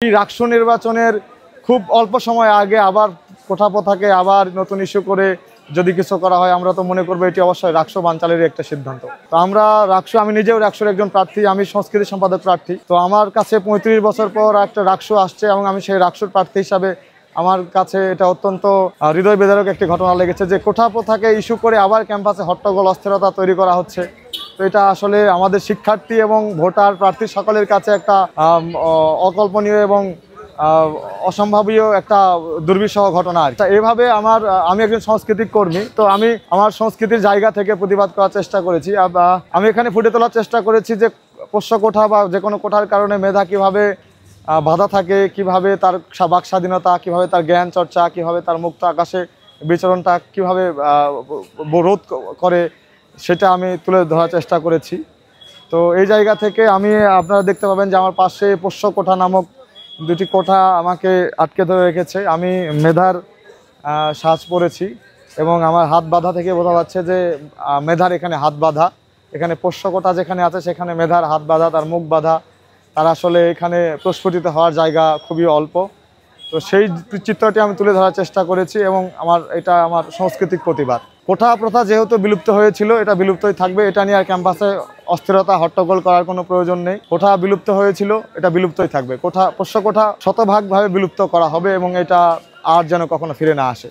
এই রাকসু নির্বাচনের খুব অল্প সময় আগে আবার কোঠা প্রথাকে আবার নতুন ইস্যু করে যদি কিছু করা হয়, আমরা তো মনে করবো এটি অবশ্যই রাকসু বানচালের একটা সিদ্ধান্ত। তো আমরা আমি নিজেও রাকসুর একজন প্রার্থী, আমি সংস্কৃতি সম্পাদক প্রার্থী। তো আমার কাছে 35 বছর পর একটা রাকসু আসছে এবং আমি সেই রাকসুর প্রার্থী হিসাবে আমার কাছে এটা অত্যন্ত হৃদয় বেদরক একটি ঘটনা লেগেছে যে কোঠা প্রথাকে ইস্যু করে আবার ক্যাম্পাসে হট্টগোল অস্থিরতা তৈরি করা হচ্ছে। তো এটা আসলে আমাদের শিক্ষার্থী এবং ভোটার প্রার্থী সকলের কাছে একটা অকল্পনীয় এবং অসম্ভাবীয় একটা দুর্বিষহ ঘটনা। আর এভাবে আমি একজন সাংস্কৃতিক কর্মী, তো আমি আমার সংস্কৃতির জায়গা থেকে প্রতিবাদ করার চেষ্টা করেছি। আমি এখানে ফুটে তোলার চেষ্টা করেছি যে পোষ্য কোঠা বা যে কোনো কোঠার কারণে মেধা কিভাবে বাধা থাকে, কিভাবে তার বাক স্বাধীনতা, কিভাবে তার জ্ঞান চর্চা, কিভাবে তার মুক্ত আকাশে বিচরণটা কিভাবে রোধ করে, সেটা আমি তুলে ধরার চেষ্টা করেছি। তো এই জায়গা থেকে আপনারা দেখতে পাবেন যে আমার পাশে পোষ্য কোঠা নামক দুটি কোঠা আমাকে আটকে ধরে রেখেছে। আমি মেধার সাজ পরেছি এবং আমার হাত বাঁধা থেকে বোঝা যাচ্ছে যে মেধার এখানে হাত বাঁধা। এখানে পোষ্য কোঠা যেখানে আছে সেখানে মেধার হাত বাঁধা, তার মুখ বাঁধা, তার আসলে এখানে প্রস্ফুটিত হওয়ার জায়গা খুবই অল্প। তো সেই চিত্রটি আমি তুলে ধরার চেষ্টা করেছি এবং এটা আমার সাংস্কৃতিক প্রতিবাদ। কোঠা প্রথা যেহেতু বিলুপ্ত হয়েছিল, এটা বিলুপ্তই থাকবে। এটা নিয়ে আর ক্যাম্পাসে অস্থিরতা হট্টগোল করার কোনো প্রয়োজন নেই। কোঠা বিলুপ্ত হয়েছিল, এটা বিলুপ্তই থাকবে। পোষ্য কোঠা শতভাগভাবে বিলুপ্ত করা হবে এবং এটা আর যেন কখনো ফিরে না আসে।